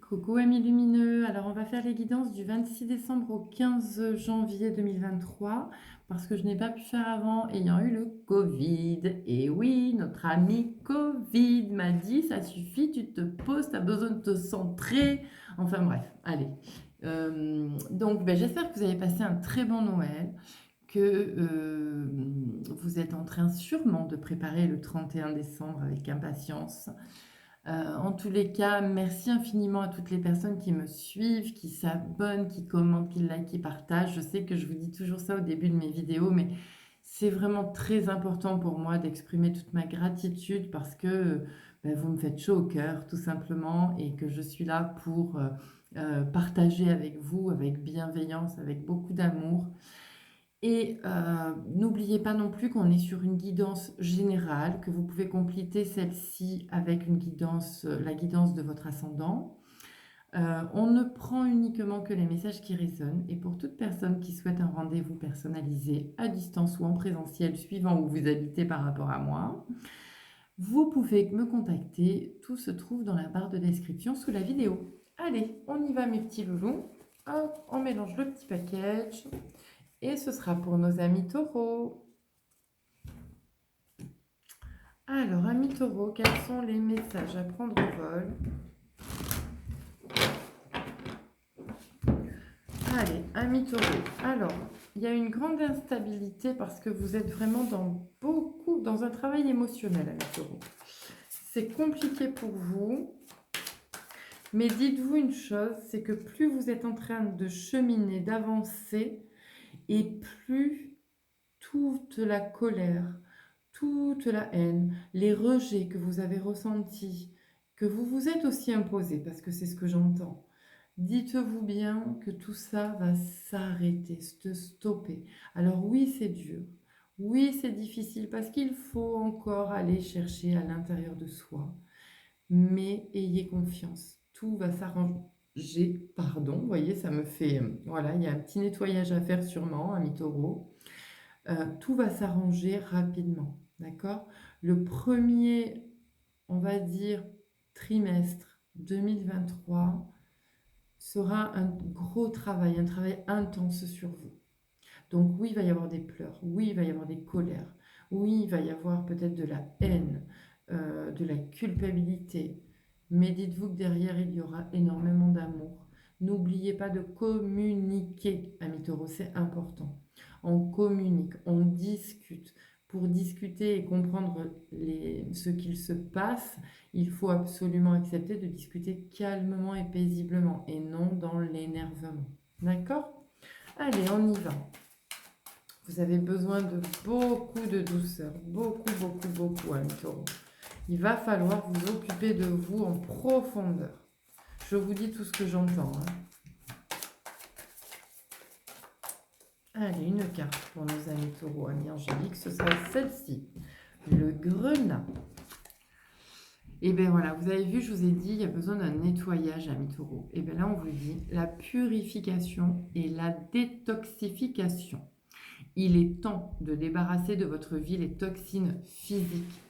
Coucou amis lumineux, alors on va faire les guidances du 26 décembre au 15 janvier 2023 parce que je n'ai pas pu faire avant ayant eu le Covid. Et oui, notre ami Covid m'a dit ça suffit, tu te poses, tu as besoin de te centrer. Enfin bref, allez. Donc j'espère que vous avez passé un très bon Noël, que vous êtes en train sûrement de préparer le 31 décembre avec impatience. En tous les cas, merci infiniment à toutes les personnes qui me suivent, qui s'abonnent, qui commentent, qui likent, qui partagent. Je sais que je vous dis toujours ça au début de mes vidéos, mais c'est vraiment très important pour moi d'exprimer toute ma gratitude parce que vous me faites chaud au cœur, tout simplement, et que je suis là pour partager avec vous, avec bienveillance, avec beaucoup d'amour. Et n'oubliez pas non plus qu'on est sur une guidance générale, que vous pouvez compléter celle-ci avec une guidance, la guidance de votre ascendant. On ne prend uniquement que les messages qui résonnent. Et pour toute personne qui souhaite un rendez-vous personnalisé à distance ou en présentiel, suivant où vous habitez par rapport à moi, vous pouvez me contacter. Tout se trouve dans la barre de description sous la vidéo. Allez, on y va mes petits loulous. Hop, on mélange le petit package. Et ce sera pour nos amis taureaux. Alors, amis taureaux, quels sont les messages à prendre au vol? Allez, amis taureaux. Alors, il y a une grande instabilité parce que vous êtes vraiment dans un travail émotionnel, amis taureaux. C'est compliqué pour vous. Mais dites-vous une chose, c'est que plus vous êtes en train de cheminer, d'avancer, et plus toute la colère, toute la haine, les rejets que vous avez ressentis, que vous vous êtes aussi imposé, parce que c'est ce que j'entends, dites-vous bien que tout ça va s'arrêter, se stopper. Alors oui, c'est dur. Oui, c'est difficile parce qu'il faut encore aller chercher à l'intérieur de soi. Mais ayez confiance, tout va s'arranger. Pardon, vous voyez, ça me fait... voilà, il y a un petit nettoyage à faire sûrement, ami taureau. Tout va s'arranger rapidement, d'accord? Le premier, on va dire, trimestre 2023 sera un gros travail, un travail intense sur vous. Donc oui, il va y avoir des pleurs, oui, il va y avoir des colères, oui, il va y avoir peut-être de la haine, de la culpabilité, mais dites-vous que derrière, il y aura énormément d'amour. N'oubliez pas de communiquer, ami taureau, c'est important. On communique, on discute. Pour discuter et comprendre ce qu'il se passe, il faut absolument accepter de discuter calmement et paisiblement et non dans l'énervement. D'accord? Allez, on y va. Vous avez besoin de beaucoup de douceur, beaucoup, ami taureau. Il va falloir vous occuper de vous en profondeur. Je vous dis tout ce que j'entends. Allez, une carte pour nos amis taureaux, amis angéliques, ce sera celle-ci, le grenat. Et bien voilà, vous avez vu, je vous ai dit, il y a besoin d'un nettoyage, amis taureaux. Et bien là, on vous dit la purification et la détoxification. Il est temps de débarrasser de votre vie les toxines physiques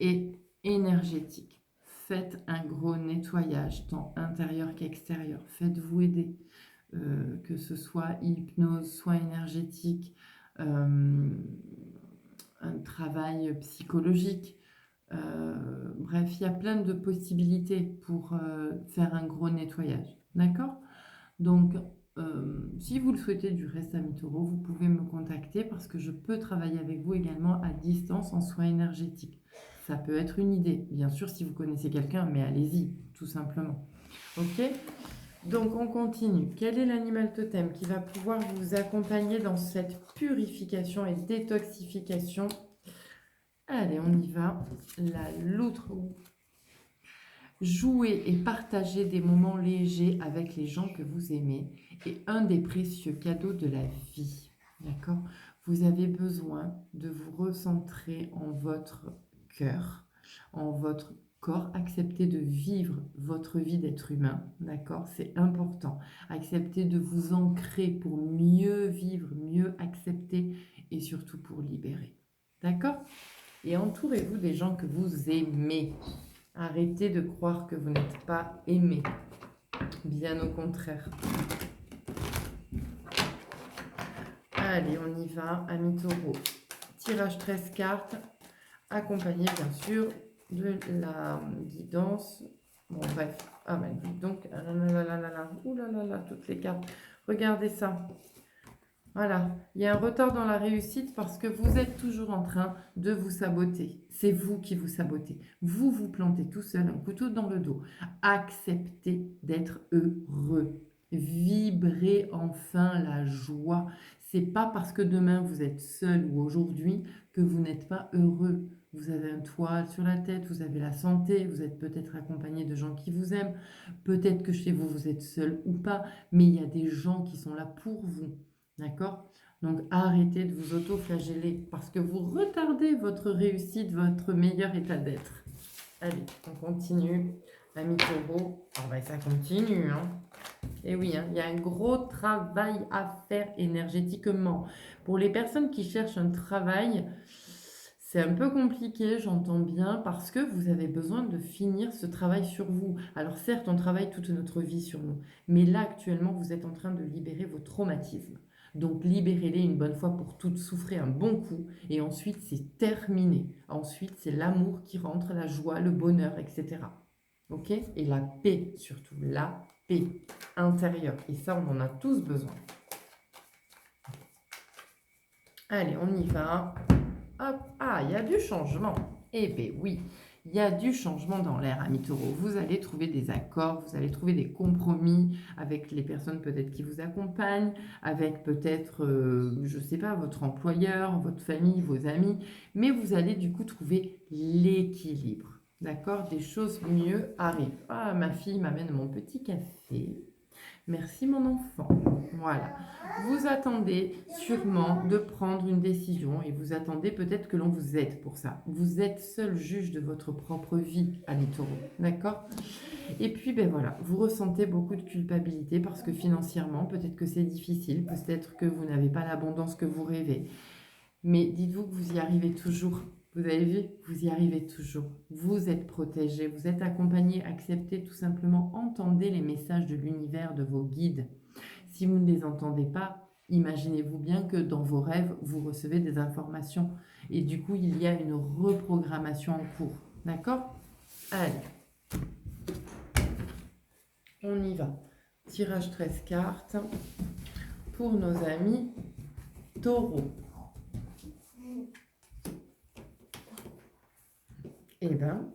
et énergétiques. Faites un gros nettoyage, tant intérieur qu'extérieur. Faites-vous aider, que ce soit hypnose, soins énergétiques, un travail psychologique. Bref, il y a plein de possibilités pour faire un gros nettoyage. D'accord? Donc, si vous le souhaitez du reste, ami taureau, vous pouvez me contacter parce que je peux travailler avec vous également à distance en soins énergétiques. Ça peut être une idée, bien sûr, si vous connaissez quelqu'un, mais allez-y, tout simplement. Ok? Donc, on continue. Quel est l'animal totem qui va pouvoir vous accompagner dans cette purification et détoxification? Allez, on y va. La loutre. Jouer et partager des moments légers avec les gens que vous aimez est un des précieux cadeaux de la vie. D'accord? Vous avez besoin de vous recentrer en votre cœur, en votre corps. Accepter de vivre votre vie d'être humain. D'accord? C'est important. Accepter de vous ancrer pour mieux vivre, mieux accepter et surtout pour libérer. D'accord? Et entourez-vous des gens que vous aimez. Arrêtez de croire que vous n'êtes pas aimé. Bien au contraire. Allez, on y va, amis taureaux. Tirage 13 cartes, accompagné bien sûr de la guidance. Bon, bref. Ah ben, donc, ouh là là là, toutes les cartes. Regardez ça. Voilà, il y a un retard dans la réussite parce que vous êtes toujours en train de vous saboter. C'est vous qui vous sabotez. Vous vous plantez tout seul, un couteau dans le dos. Acceptez d'être heureux. Vibrez enfin la joie. C'est pas parce que demain vous êtes seul ou aujourd'hui que vous n'êtes pas heureux. Vous avez un toit sur la tête, vous avez la santé, vous êtes peut-être accompagné de gens qui vous aiment. Peut-être que chez vous, vous êtes seul ou pas, mais il y a des gens qui sont là pour vous. D'accord? Donc arrêtez de vous auto-flageller parce que vous retardez votre réussite, votre meilleur état d'être. Allez, on continue. Amis taureaux, ça continue. Hein. Et oui, hein, il y a un gros travail à faire énergétiquement. Pour les personnes qui cherchent un travail, c'est un peu compliqué, j'entends bien, parce que vous avez besoin de finir ce travail sur vous. Alors certes, on travaille toute notre vie sur nous, mais là actuellement, vous êtes en train de libérer vos traumatismes. Donc libérez-les une bonne fois pour toutes, souffrez un bon coup, et ensuite c'est terminé. Ensuite, c'est l'amour qui rentre, la joie, le bonheur, etc. Ok? Et la paix, surtout, la paix intérieure. Et ça, on en a tous besoin. Allez, on y va. Hop. Ah, il y a du changement. Eh bien oui, il y a du changement dans l'air, amis taureaux. Vous allez trouver des accords, vous allez trouver des compromis avec les personnes peut-être qui vous accompagnent, avec peut-être, je ne sais pas, votre employeur, votre famille, vos amis. Mais vous allez du coup trouver l'équilibre. D'accord? Des choses mieux arrivent. Ah, ma fille m'amène mon petit café. Merci mon enfant. Voilà. Vous attendez sûrement de prendre une décision et vous attendez peut-être que l'on vous aide pour ça. Vous êtes seul juge de votre propre vie, amis taureaux. D'accord? Et puis, ben voilà, vous ressentez beaucoup de culpabilité parce que financièrement, peut-être que c'est difficile, peut-être que vous n'avez pas l'abondance que vous rêvez. Mais dites-vous que vous y arrivez toujours. Vous avez vu, vous y arrivez toujours. Vous êtes protégé, vous êtes accompagné, acceptez tout simplement, entendez les messages de l'univers, de vos guides. Si vous ne les entendez pas, imaginez-vous bien que dans vos rêves, vous recevez des informations. Et du coup, il y a une reprogrammation en cours. D'accord? Allez, on y va. Tirage 13 cartes pour nos amis taureaux. Eh bien,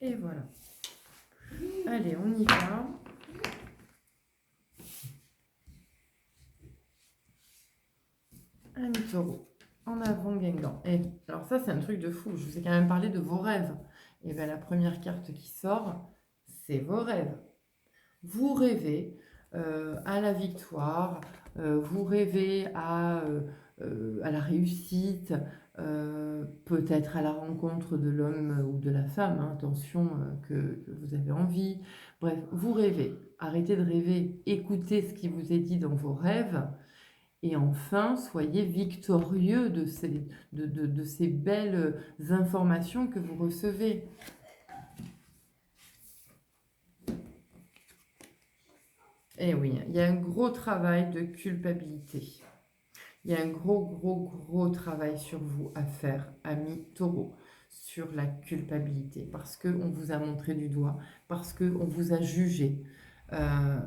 et voilà. Allez, on y va. Amis taureaux, en avant Guingamp. Et alors ça, c'est un truc de fou. Je vous ai quand même parlé de vos rêves. Et bien la première carte qui sort, c'est vos rêves. Vous rêvez à la victoire, vous rêvez à la réussite, peut-être à la rencontre de l'homme ou de la femme, hein, attention, que vous avez envie. Bref, vous rêvez. Arrêtez de rêver, écoutez ce qui vous est dit dans vos rêves. Et enfin, soyez victorieux de ces belles informations que vous recevez. Eh oui, il y a un gros travail de culpabilité. Il y a un gros travail sur vous à faire, amis taureaux, sur la culpabilité, parce qu'on vous a montré du doigt, parce qu'on vous a jugé. Alors,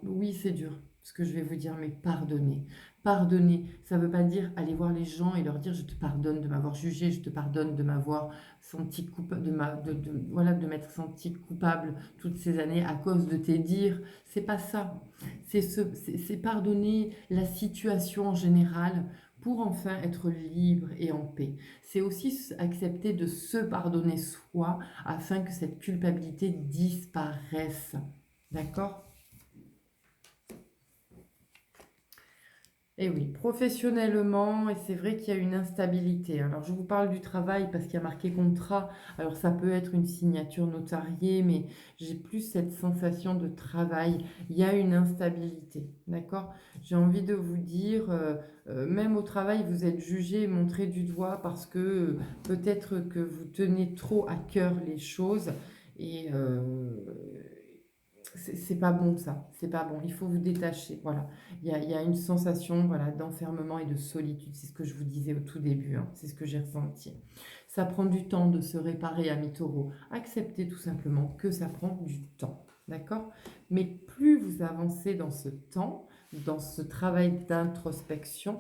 oui, c'est dur, ce que je vais vous dire, mais pardonnez. Pardonnez, ça ne veut pas dire aller voir les gens et leur dire je te pardonne de m'avoir jugé, je te pardonne de m'avoir senti coupable, de m'être senti coupable toutes ces années à cause de tes dires. C'est pas ça. C'est pardonner la situation en général pour enfin être libre et en paix. C'est aussi accepter de se pardonner soi afin que cette culpabilité disparaisse. D'accord? Et oui, professionnellement, et c'est vrai qu'il y a une instabilité. Alors, je vous parle du travail parce qu'il y a marqué contrat. Alors, ça peut être une signature notariée, mais j'ai plus cette sensation de travail. Il y a une instabilité, d'accord? J'ai envie de vous dire, même au travail, vous êtes jugé et montré du doigt parce que peut-être que vous tenez trop à cœur les choses et c'est pas bon ça, c'est pas bon. Il faut vous détacher, voilà. Il y a une sensation, voilà, d'enfermement et de solitude. C'est ce que je vous disais au tout début, hein. C'est ce que j'ai ressenti. Ça prend du temps de se réparer, ami Taureau. Acceptez tout simplement que ça prend du temps, d'accord? Mais plus vous avancez dans ce temps, dans ce travail d'introspection,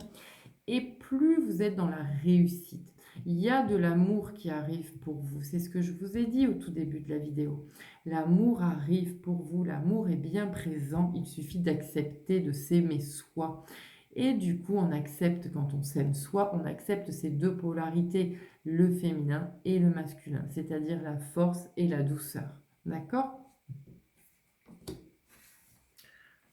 et plus vous êtes dans la réussite. Il y a de l'amour qui arrive pour vous. C'est ce que je vous ai dit au tout début de la vidéo. L'amour arrive pour vous. L'amour est bien présent. Il suffit d'accepter de s'aimer soi. Et du coup, on accepte, quand on s'aime soi, on accepte ces deux polarités, le féminin et le masculin, c'est-à-dire la force et la douceur. D'accord?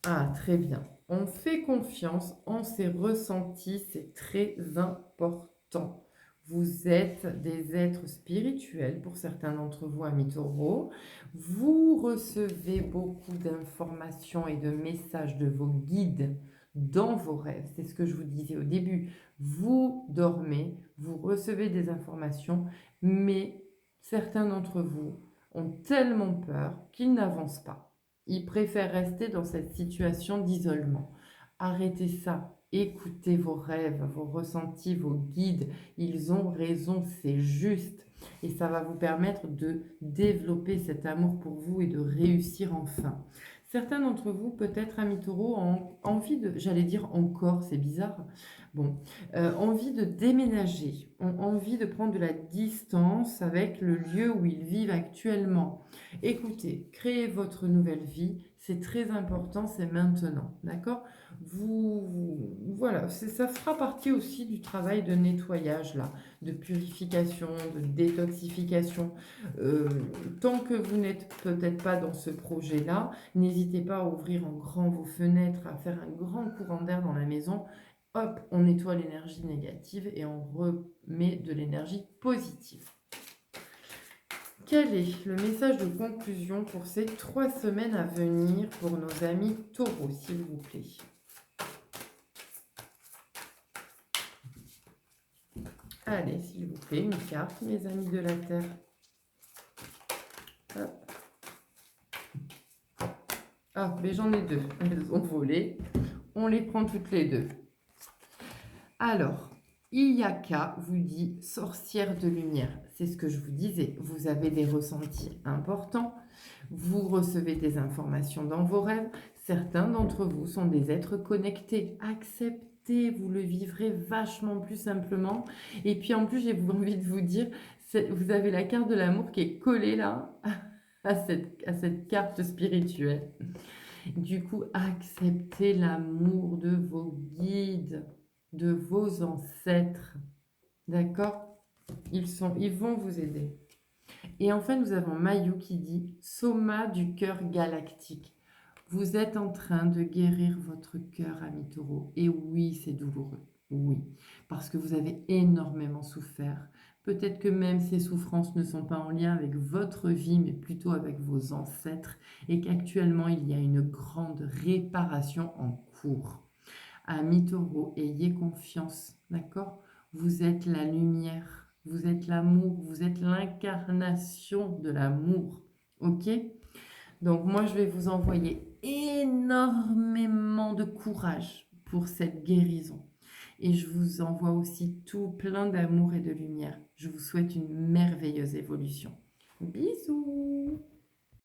Ah, très bien. On fait confiance en ses ressentis, c'est très important. Vous êtes des êtres spirituels pour certains d'entre vous, amis taureaux. Vous recevez beaucoup d'informations et de messages de vos guides dans vos rêves. C'est ce que je vous disais au début. Vous dormez, vous recevez des informations, mais certains d'entre vous ont tellement peur qu'ils n'avancent pas. Ils préfèrent rester dans cette situation d'isolement. Arrêtez ça. Écoutez vos rêves, vos ressentis, vos guides. Ils ont raison, c'est juste. Et ça va vous permettre de développer cet amour pour vous et de réussir enfin. Certains d'entre vous, peut-être, amis taureaux, ont envie de, j'allais dire encore, c'est bizarre, bon, envie de déménager, ont envie de prendre de la distance avec le lieu où ils vivent actuellement. Écoutez, créez votre nouvelle vie, c'est très important, c'est maintenant, d'accord? Voilà, ça fera partie aussi du travail de nettoyage, là, de purification, de détoxification. Euh, Tant que vous n'êtes peut-être pas dans ce projet-là, n'hésitez pas à ouvrir en grand vos fenêtres, à faire un grand courant d'air dans la maison. Hop, on nettoie l'énergie négative et on remet de l'énergie positive. Quel est le message de conclusion pour ces 3 semaines à venir pour nos amis taureaux, s'il vous plaît? Allez, s'il vous plaît, une carte, mes amis de la Terre. Hop. Ah, mais j'en ai 2. Elles ont volé. On les prend toutes les 2. Alors, Iyaka vous dit sorcière de lumière. C'est ce que je vous disais. Vous avez des ressentis importants. Vous recevez des informations dans vos rêves. Certains d'entre vous sont des êtres connectés. Acceptez, vous le vivrez vachement plus simplement. Et puis en plus, j'ai envie de vous dire, vous avez la carte de l'amour qui est collée là à cette carte spirituelle. Du coup, acceptez l'amour de vos guides, de vos ancêtres. D'accord? Ils vont vous aider. Et enfin, nous avons Mayu qui dit Soma du cœur galactique. Vous êtes en train de guérir votre cœur, ami taureau. Et oui, c'est douloureux. Oui, parce que vous avez énormément souffert. Peut-être que même ces souffrances ne sont pas en lien avec votre vie, mais plutôt avec vos ancêtres, et qu'actuellement, il y a une grande réparation en cours. Ami taureau, ayez confiance, d'accord? Vous êtes la lumière, vous êtes l'amour, vous êtes l'incarnation de l'amour, ok? Donc moi, je vais vous envoyer énormément de courage pour cette guérison. Et je vous envoie aussi tout plein d'amour et de lumière. Je vous souhaite une merveilleuse évolution. Bisous!